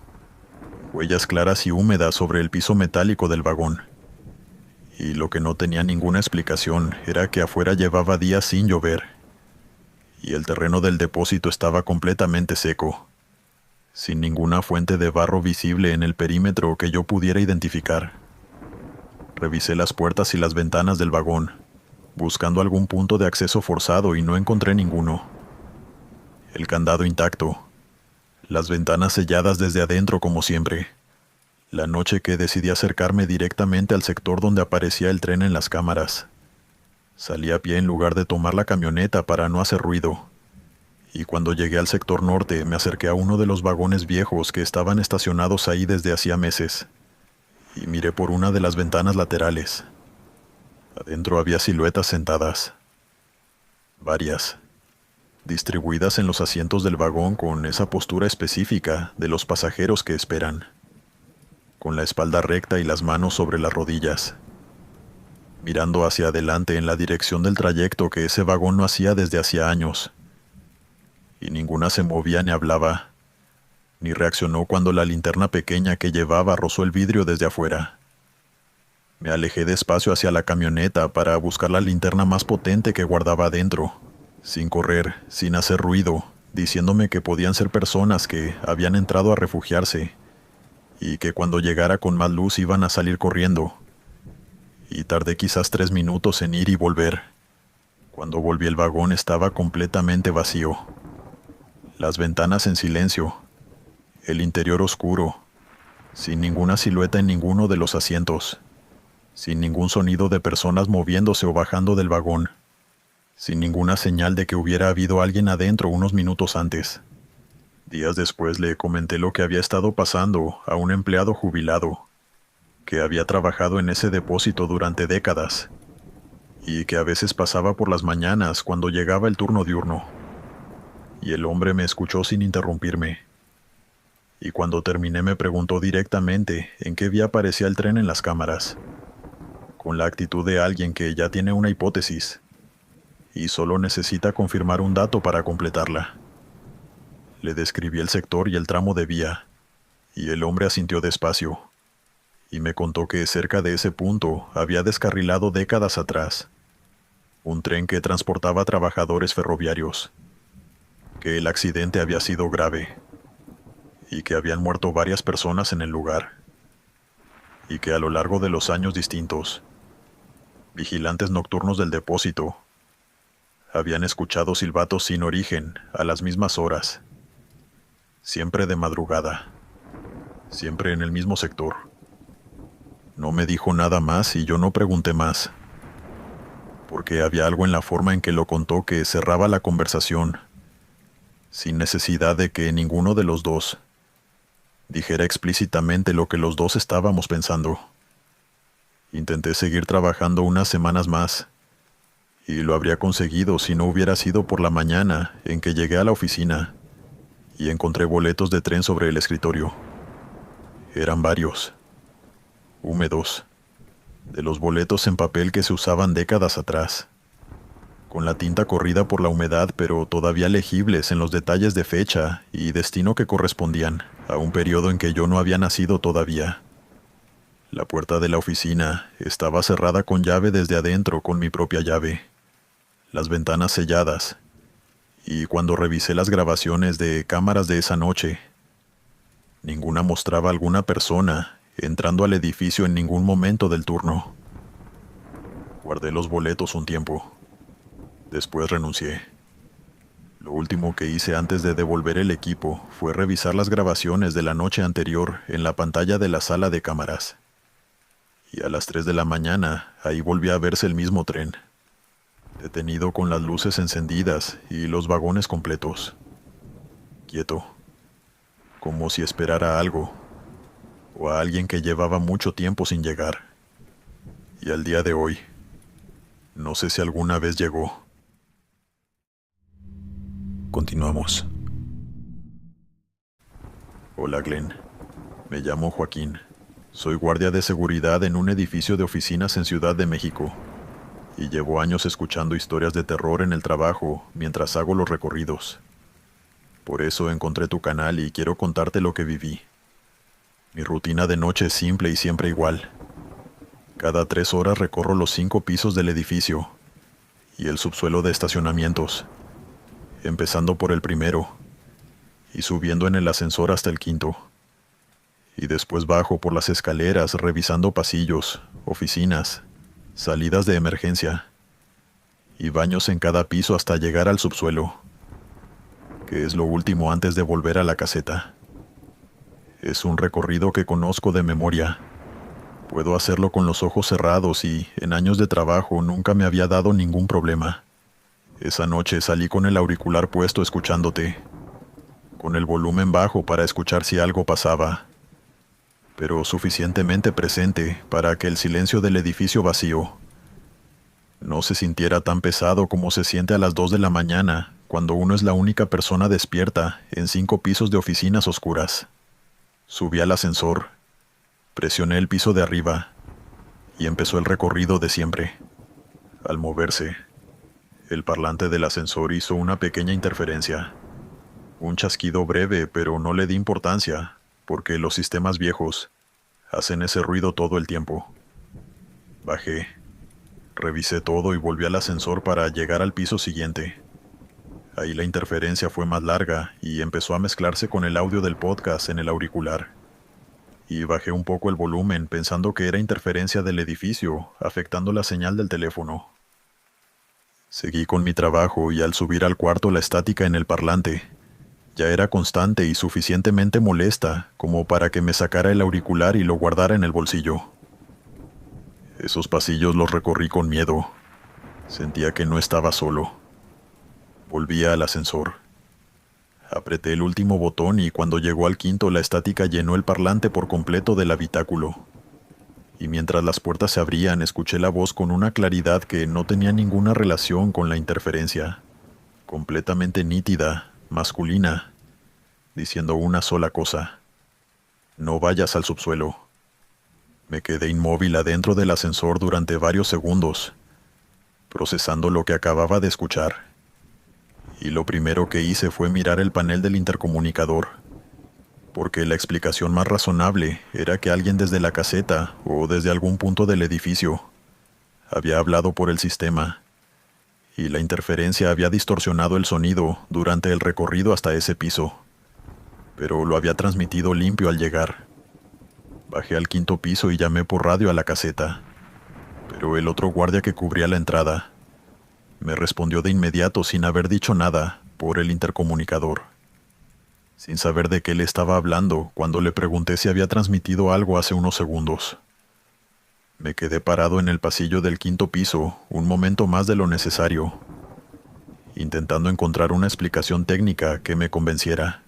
Huellas claras y húmedas sobre el piso metálico del vagón. Y lo que no tenía ninguna explicación era que afuera llevaba días sin llover, y el terreno del depósito estaba completamente seco, sin ninguna fuente de barro visible en el perímetro que yo pudiera identificar. Revisé las puertas y las ventanas del vagón, buscando algún punto de acceso forzado y no encontré ninguno. El candado intacto, las ventanas selladas desde adentro como siempre. La noche que decidí acercarme directamente al sector donde aparecía el tren en las cámaras. Salí a pie en lugar de tomar la camioneta para no hacer ruido. Y cuando llegué al sector norte me acerqué a uno de los vagones viejos que estaban estacionados ahí desde hacía meses. Y miré por una de las ventanas laterales. Adentro había siluetas sentadas. Varias. Distribuidas en los asientos del vagón con esa postura específica de los pasajeros que esperan. Con la espalda recta y las manos sobre las rodillas, mirando hacia adelante en la dirección del trayecto que ese vagón no hacía desde hacía años. Y ninguna se movía ni hablaba, ni reaccionó cuando la linterna pequeña que llevaba rozó el vidrio desde afuera. Me alejé despacio hacia la camioneta para buscar la linterna más potente que guardaba adentro, sin correr, sin hacer ruido, diciéndome que podían ser personas que habían entrado a refugiarse, y que cuando llegara con más luz iban a salir corriendo. Y tardé quizás 3 minutos en ir y volver. Cuando volví el vagón estaba completamente vacío. Las ventanas en silencio, el interior oscuro, sin ninguna silueta en ninguno de los asientos, sin ningún sonido de personas moviéndose o bajando del vagón, sin ninguna señal de que hubiera habido alguien adentro unos minutos antes. Días después le comenté lo que había estado pasando a un empleado jubilado, que había trabajado en ese depósito durante décadas, y que a veces pasaba por las mañanas cuando llegaba el turno diurno. Y el hombre me escuchó sin interrumpirme. Y cuando terminé me preguntó directamente en qué vía aparecía el tren en las cámaras, con la actitud de alguien que ya tiene una hipótesis, y solo necesita confirmar un dato para completarla. Le describí el sector y el tramo de vía, y el hombre asintió despacio, y me contó que cerca de ese punto había descarrilado décadas atrás un tren que transportaba trabajadores ferroviarios, que el accidente había sido grave, y que habían muerto varias personas en el lugar, y que a lo largo de los años distintos, vigilantes nocturnos del depósito habían escuchado silbatos sin origen a las mismas horas, siempre de madrugada, siempre en el mismo sector. No me dijo nada más y yo no pregunté más, porque había algo en la forma en que lo contó que cerraba la conversación, sin necesidad de que ninguno de los dos dijera explícitamente lo que los dos estábamos pensando. Intenté seguir trabajando unas semanas más, y lo habría conseguido si no hubiera sido por la mañana en que llegué a la oficina y encontré boletos de tren sobre el escritorio. Eran varios, húmedos, de los boletos en papel que se usaban décadas atrás, con la tinta corrida por la humedad pero todavía legibles en los detalles de fecha y destino que correspondían a un periodo en que yo no había nacido todavía. La puerta de la oficina estaba cerrada con llave desde adentro con mi propia llave, las ventanas selladas, y cuando revisé las grabaciones de cámaras de esa noche, ninguna mostraba a alguna persona entrando al edificio en ningún momento del turno. Guardé los boletos un tiempo. Después renuncié. Lo último que hice antes de devolver el equipo fue revisar las grabaciones de la noche anterior en la pantalla de la sala de cámaras. y a las 3 de la mañana ahí volvía a verse el mismo tren, detenido con las luces encendidas y los vagones completos, quieto, como si esperara algo, o a alguien que llevaba mucho tiempo sin llegar. Y al día de hoy, no sé si alguna vez llegó. Continuamos. Hola Glenn, me llamo Joaquín. Soy guardia de seguridad en un edificio de oficinas en Ciudad de México. Y llevo años escuchando historias de terror en el trabajo mientras hago los recorridos. Por eso encontré tu canal y quiero contarte lo que viví. Mi rutina de noche es simple y siempre igual. Cada 3 horas recorro los 5 pisos del edificio y el subsuelo de estacionamientos, empezando por el primero y subiendo en el ascensor hasta el quinto. Y después bajo por las escaleras revisando pasillos, oficinas, salidas de emergencia y baños en cada piso hasta llegar al subsuelo, que es lo último antes de volver a la caseta. Es un recorrido que conozco de memoria. Puedo hacerlo con los ojos cerrados y, en años de trabajo, nunca me había dado ningún problema. Esa noche salí con el auricular puesto escuchándote, con el volumen bajo para escuchar si algo pasaba, pero suficientemente presente para que el silencio del edificio vacío no se sintiera tan pesado como se siente a las 2 de la mañana, cuando uno es la única persona despierta en 5 pisos de oficinas oscuras. Subí al ascensor, presioné el piso de arriba y empezó el recorrido de siempre. Al moverse, el parlante del ascensor hizo una pequeña interferencia. Un chasquido breve, pero no le di importancia, porque los sistemas viejos hacen ese ruido todo el tiempo. Bajé, revisé todo y volví al ascensor para llegar al piso siguiente. Ahí la interferencia fue más larga y empezó a mezclarse con el audio del podcast en el auricular. Y bajé un poco el volumen pensando que era interferencia del edificio, afectando la señal del teléfono. Seguí con mi trabajo y al subir al cuarto la estática en el parlante ya era constante y suficientemente molesta como para que me sacara el auricular y lo guardara en el bolsillo. Esos pasillos los recorrí con miedo. Sentía que no estaba solo. Volví al ascensor. Apreté el último botón y cuando llegó al quinto la estática llenó el parlante por completo del habitáculo. Y mientras las puertas se abrían escuché la voz con una claridad que no tenía ninguna relación con la interferencia. Completamente nítida, masculina, diciendo una sola cosa: no vayas al subsuelo. Me quedé inmóvil adentro del ascensor durante varios segundos, procesando lo que acababa de escuchar. Y lo primero que hice fue mirar el panel del intercomunicador, porque la explicación más razonable era que alguien desde la caseta o desde algún punto del edificio había hablado por el sistema, y la interferencia había distorsionado el sonido durante el recorrido hasta ese piso, pero lo había transmitido limpio al llegar. Bajé al quinto piso y llamé por radio a la caseta, pero el otro guardia que cubría la entrada me respondió de inmediato sin haber dicho nada por el intercomunicador, sin saber de qué le estaba hablando cuando le pregunté si había transmitido algo hace unos segundos. Me quedé parado en el pasillo del quinto piso un momento más de lo necesario, intentando encontrar una explicación técnica que me convenciera.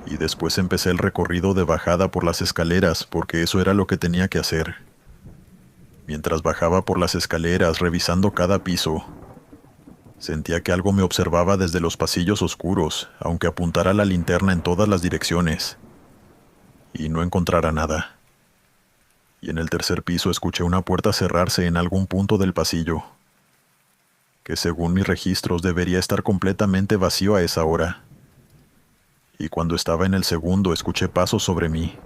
Y después empecé el recorrido de bajada por las escaleras porque eso era lo que tenía que hacer. Mientras bajaba por las escaleras revisando cada piso, sentía que algo me observaba desde los pasillos oscuros, aunque apuntara la linterna en todas las direcciones, y no encontrara nada. Y en el tercer piso escuché una puerta cerrarse en algún punto del pasillo, que según mis registros debería estar completamente vacío a esa hora. Y cuando estaba en el segundo escuché pasos sobre mí,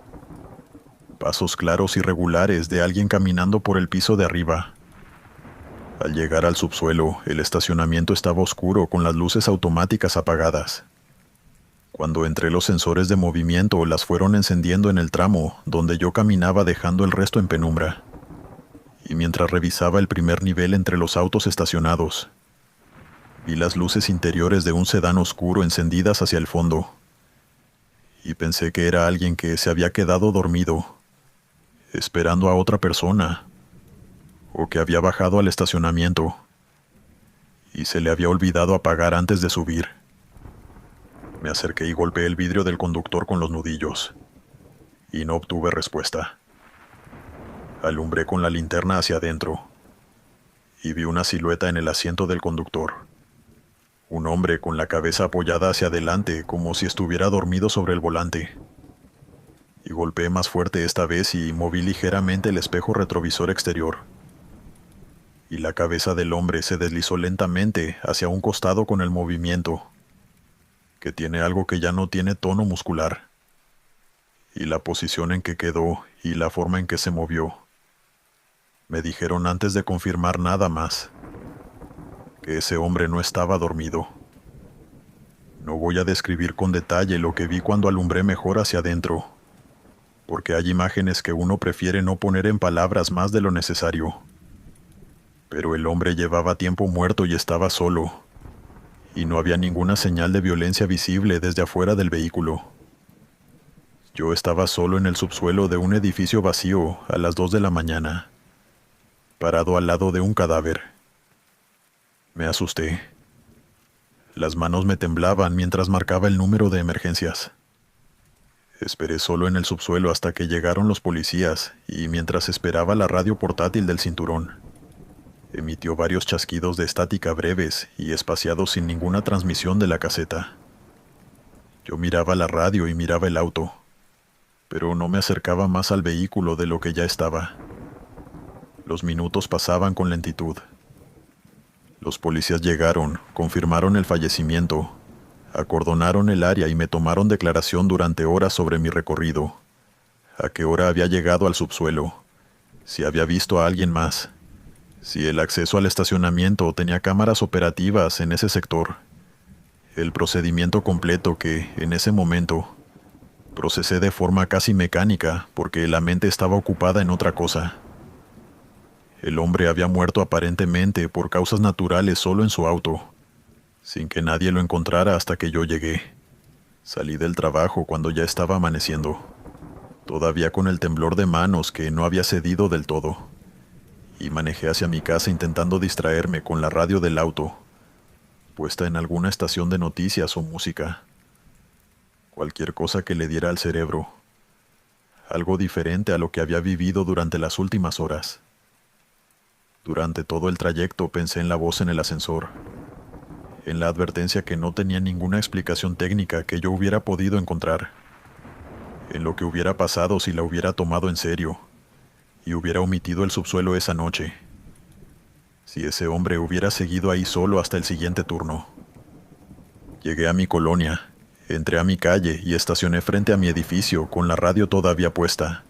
pasos claros y regulares de alguien caminando por el piso de arriba. Al llegar al subsuelo, el estacionamiento estaba oscuro con las luces automáticas apagadas. Cuando entré los sensores de movimiento las fueron encendiendo en el tramo donde yo caminaba dejando el resto en penumbra. Y mientras revisaba el primer nivel entre los autos estacionados, vi las luces interiores de un sedán oscuro encendidas hacia el fondo. Y pensé que era alguien que se había quedado dormido, esperando a otra persona, o que había bajado al estacionamiento y se le había olvidado apagar antes de subir. Me acerqué y golpeé el vidrio del conductor con los nudillos, y no obtuve respuesta. Alumbré con la linterna hacia adentro, y vi una silueta en el asiento del conductor. Un hombre con la cabeza apoyada hacia adelante, como si estuviera dormido sobre el volante. Y golpeé más fuerte esta vez y moví ligeramente el espejo retrovisor exterior. Y la cabeza del hombre se deslizó lentamente hacia un costado con el movimiento, que tiene algo que ya no tiene tono muscular. Y la posición en que quedó y la forma en que se movió. Me dijeron antes de confirmar nada más, que ese hombre no estaba dormido. No voy a describir con detalle lo que vi cuando alumbré mejor hacia adentro, porque hay imágenes que uno prefiere no poner en palabras más de lo necesario. Pero el hombre llevaba tiempo muerto y estaba solo, y no había ninguna señal de violencia visible desde afuera del vehículo. Yo estaba solo en el subsuelo de un edificio vacío a las 2 de la mañana, parado al lado de un cadáver. Me asusté. Las manos me temblaban mientras marcaba el número de emergencias. Esperé solo en el subsuelo hasta que llegaron los policías y mientras esperaba la radio portátil del cinturón. Emitió varios chasquidos de estática breves y espaciados sin ninguna transmisión de la caseta. Yo miraba la radio y miraba el auto, pero no me acercaba más al vehículo de lo que ya estaba. Los minutos pasaban con lentitud. Los policías llegaron, confirmaron el fallecimiento, acordonaron el área y me tomaron declaración durante horas sobre mi recorrido, a qué hora había llegado al subsuelo, si había visto a alguien más, si el acceso al estacionamiento tenía cámaras operativas en ese sector, el procedimiento completo que, en ese momento, procesé de forma casi mecánica porque la mente estaba ocupada en otra cosa. El hombre había muerto aparentemente por causas naturales solo en su auto, sin que nadie lo encontrara hasta que yo llegué. Salí del trabajo cuando ya estaba amaneciendo, todavía con el temblor de manos que no había cedido del todo, y manejé hacia mi casa intentando distraerme con la radio del auto, puesta en alguna estación de noticias o música. Cualquier cosa que le diera al cerebro, algo diferente a lo que había vivido durante las últimas horas. Durante todo el trayecto pensé en la voz en el ascensor, en la advertencia que no tenía ninguna explicación técnica que yo hubiera podido encontrar, en lo que hubiera pasado si la hubiera tomado en serio y hubiera omitido el subsuelo esa noche, si ese hombre hubiera seguido ahí solo hasta el siguiente turno. Llegué a mi colonia, entré a mi calle y estacioné frente a mi edificio con la radio todavía puesta,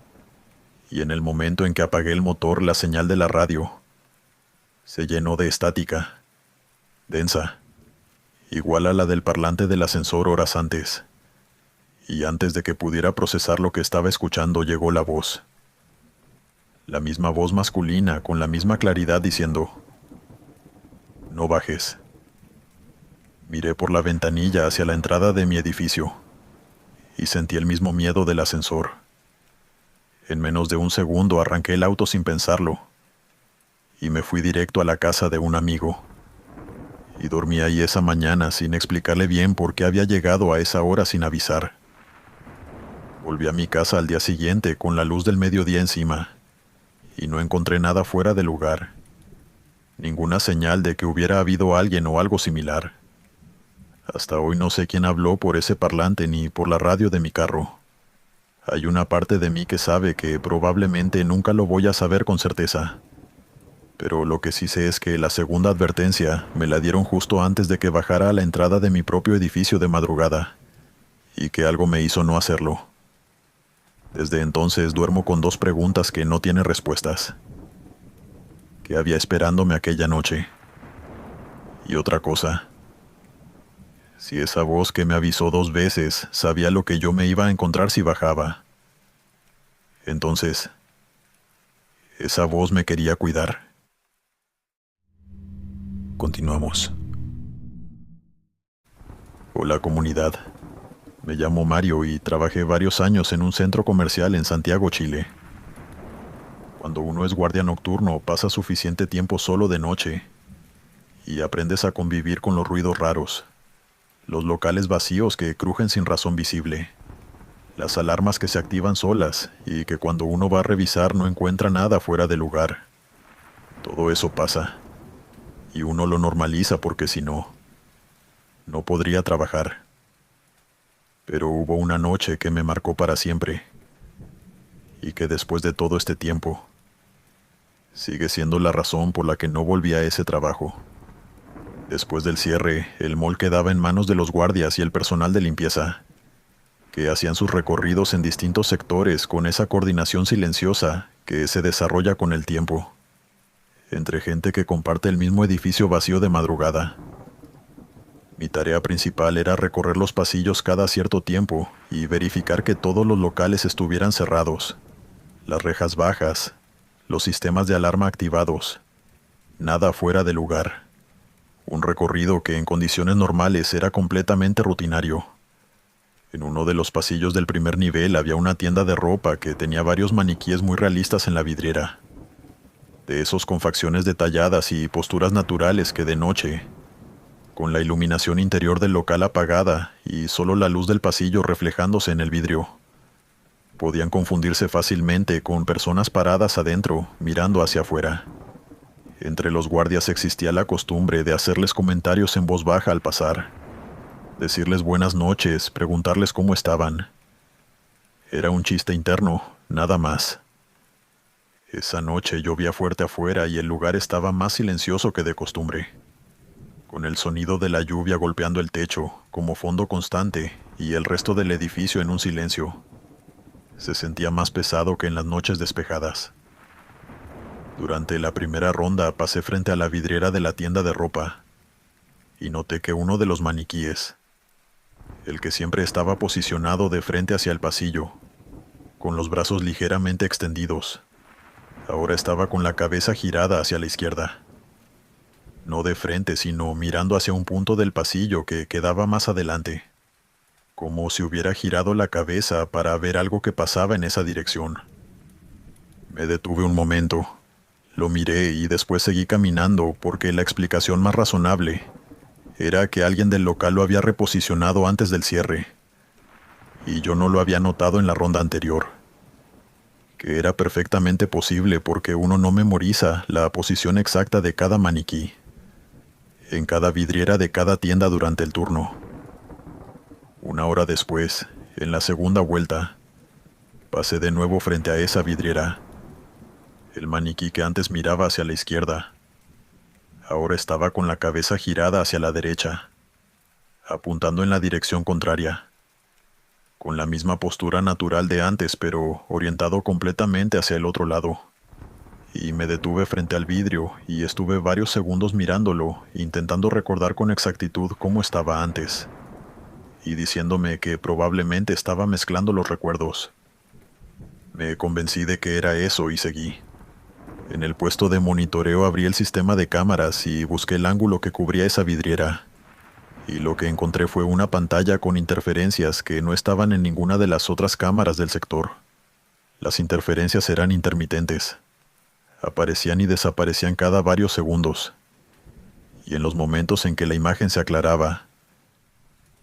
y en el momento en que apagué el motor, la señal de la radio se llenó de estática, densa, igual a la del parlante del ascensor horas antes. Y antes de que pudiera procesar lo que estaba escuchando, llegó la voz. La misma voz masculina, con la misma claridad, diciendo: «No bajes». Miré por la ventanilla hacia la entrada de mi edificio, y sentí el mismo miedo del ascensor. En menos de un segundo arranqué el auto sin pensarlo, y me fui directo a la casa de un amigo. Y dormí ahí esa mañana sin explicarle bien por qué había llegado a esa hora sin avisar. Volví a mi casa al día siguiente con la luz del mediodía encima, y no encontré nada fuera de lugar. Ninguna señal de que hubiera habido alguien o algo similar. Hasta hoy no sé quién habló por ese parlante ni por la radio de mi carro. Hay una parte de mí que sabe que probablemente nunca lo voy a saber con certeza. Pero lo que sí sé es que la segunda advertencia me la dieron justo antes de que bajara a la entrada de mi propio edificio de madrugada, y que algo me hizo no hacerlo. Desde entonces duermo con dos preguntas que no tienen respuestas. ¿Qué había esperándome aquella noche? Y otra cosa. Si esa voz que me avisó 2 veces sabía lo que yo me iba a encontrar si bajaba. Entonces, esa voz me quería cuidar. Continuamos. Hola comunidad. Me llamo Mario y trabajé varios años en un centro comercial en Santiago, Chile. Cuando uno es guardia nocturno, pasa suficiente tiempo solo de noche y aprendes a convivir con los ruidos raros, los locales vacíos que crujen sin razón visible, las alarmas que se activan solas y que cuando uno va a revisar no encuentra nada fuera de lugar. Todo eso pasa y uno lo normaliza porque si no, no podría trabajar. Pero hubo una noche que me marcó para siempre y que después de todo este tiempo sigue siendo la razón por la que no volví a ese trabajo. Después del cierre, el mall quedaba en manos de los guardias y el personal de limpieza, que hacían sus recorridos en distintos sectores con esa coordinación silenciosa que se desarrolla con el tiempo, entre gente que comparte el mismo edificio vacío de madrugada. Mi tarea principal era recorrer los pasillos cada cierto tiempo y verificar que todos los locales estuvieran cerrados, las rejas bajas, los sistemas de alarma activados, nada fuera de lugar. Un recorrido que en condiciones normales era completamente rutinario. En uno de los pasillos del primer nivel había una tienda de ropa que tenía varios maniquíes muy realistas en la vidriera. De esos con facciones detalladas y posturas naturales que de noche, con la iluminación interior del local apagada y solo la luz del pasillo reflejándose en el vidrio, podían confundirse fácilmente con personas paradas adentro, mirando hacia afuera. Entre los guardias existía la costumbre de hacerles comentarios en voz baja al pasar, decirles buenas noches, preguntarles cómo estaban. Era un chiste interno, nada más. Esa noche llovía fuerte afuera y el lugar estaba más silencioso que de costumbre, con el sonido de la lluvia golpeando el techo como fondo constante y el resto del edificio en un silencio. Se sentía más pesado que en las noches despejadas. Durante la primera ronda pasé frente a la vidriera de la tienda de ropa y noté que uno de los maniquíes, el que siempre estaba posicionado de frente hacia el pasillo, con los brazos ligeramente extendidos, ahora estaba con la cabeza girada hacia la izquierda. No de frente, sino mirando hacia un punto del pasillo que quedaba más adelante, como si hubiera girado la cabeza para ver algo que pasaba en esa dirección. Me detuve un momento. Lo miré y después seguí caminando porque la explicación más razonable era que alguien del local lo había reposicionado antes del cierre y yo no lo había notado en la ronda anterior. Que era perfectamente posible porque uno no memoriza la posición exacta de cada maniquí, en cada vidriera de cada tienda durante el turno. Una hora después, en la segunda vuelta, pasé de nuevo frente a esa vidriera. El maniquí que antes miraba hacia la izquierda, ahora estaba con la cabeza girada hacia la derecha, apuntando en la dirección contraria, con la misma postura natural de antes, pero orientado completamente hacia el otro lado. Y me detuve frente al vidrio y estuve varios segundos mirándolo, intentando recordar con exactitud cómo estaba antes, y diciéndome que probablemente estaba mezclando los recuerdos. Me convencí de que era eso y seguí. En el puesto de monitoreo abrí el sistema de cámaras y busqué el ángulo que cubría esa vidriera, y lo que encontré fue una pantalla con interferencias que no estaban en ninguna de las otras cámaras del sector. Las interferencias eran intermitentes. Aparecían y desaparecían cada varios segundos, y en los momentos en que la imagen se aclaraba,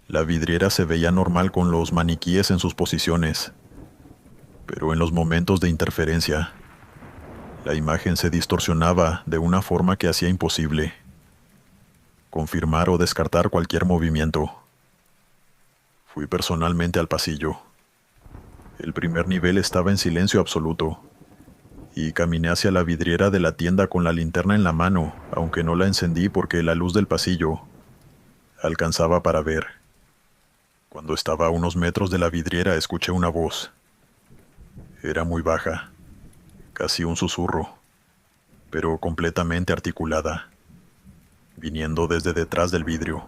la vidriera se veía normal con los maniquíes en sus posiciones, pero en los momentos de interferencia, la imagen se distorsionaba de una forma que hacía imposible confirmar o descartar cualquier movimiento. Fui personalmente al pasillo. El primer nivel estaba en silencio absoluto, y caminé hacia la vidriera de la tienda con la linterna en la mano, aunque no la encendí porque la luz del pasillo alcanzaba para ver. Cuando estaba a unos metros de la vidriera escuché una voz. Era muy baja, casi un susurro, pero completamente articulada, viniendo desde detrás del vidrio.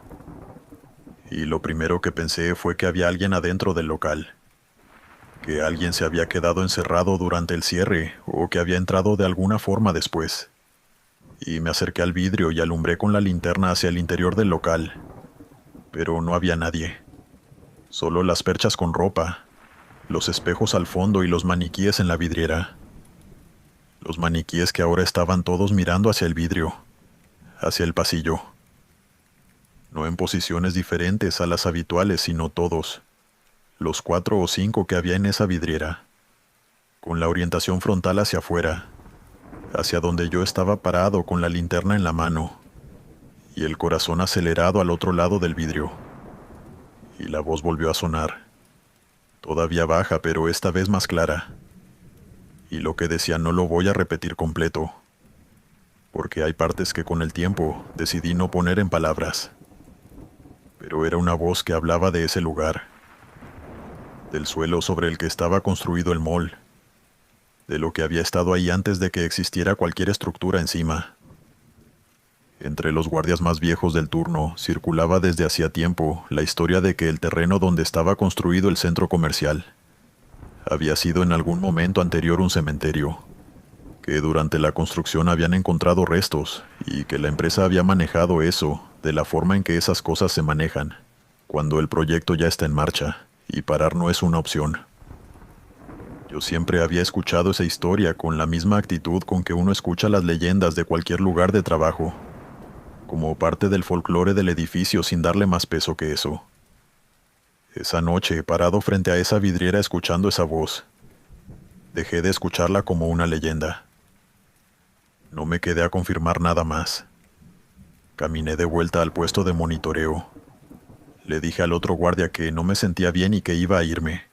Y lo primero que pensé fue que había alguien adentro del local, que alguien se había quedado encerrado durante el cierre o que había entrado de alguna forma después. Y me acerqué al vidrio y alumbré con la linterna hacia el interior del local, pero no había nadie. Solo las perchas con ropa, los espejos al fondo y los maniquíes en la vidriera. Los maniquíes que ahora estaban todos mirando hacia el vidrio, hacia el pasillo. No en posiciones diferentes a las habituales, sino todos, los 4 o 5 que había en esa vidriera, con la orientación frontal hacia afuera, hacia donde yo estaba parado con la linterna en la mano, y el corazón acelerado al otro lado del vidrio. Y la voz volvió a sonar, todavía baja, pero esta vez más clara. Y lo que decía no lo voy a repetir completo, porque hay partes que con el tiempo decidí no poner en palabras. Pero era una voz que hablaba de ese lugar, del suelo sobre el que estaba construido el mall, de lo que había estado ahí antes de que existiera cualquier estructura encima. Entre los guardias más viejos del turno circulaba desde hacía tiempo la historia de que el terreno donde estaba construido el centro comercial había sido en algún momento anterior un cementerio, que durante la construcción habían encontrado restos y que la empresa había manejado eso de la forma en que esas cosas se manejan, cuando el proyecto ya está en marcha y parar no es una opción. Yo siempre había escuchado esa historia con la misma actitud con que uno escucha las leyendas de cualquier lugar de trabajo, como parte del folclore del edificio sin darle más peso que eso. Esa noche, parado frente a esa vidriera escuchando esa voz, dejé de escucharla como una leyenda. No me quedé a confirmar nada más. Caminé de vuelta al puesto de monitoreo. Le dije al otro guardia que no me sentía bien y que iba a irme.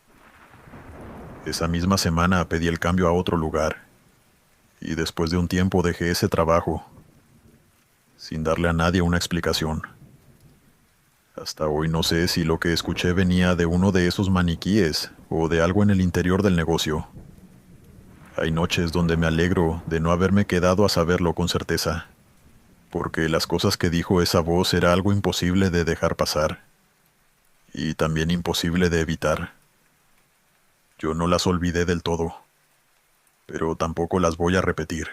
Esa misma semana pedí el cambio a otro lugar, y después de un tiempo dejé ese trabajo, sin darle a nadie una explicación. Hasta hoy no sé si lo que escuché venía de uno de esos maniquíes o de algo en el interior del negocio. Hay noches donde me alegro de no haberme quedado a saberlo con certeza, porque las cosas que dijo esa voz era algo imposible de dejar pasar, y también imposible de evitar. Yo no las olvidé del todo, pero tampoco las voy a repetir.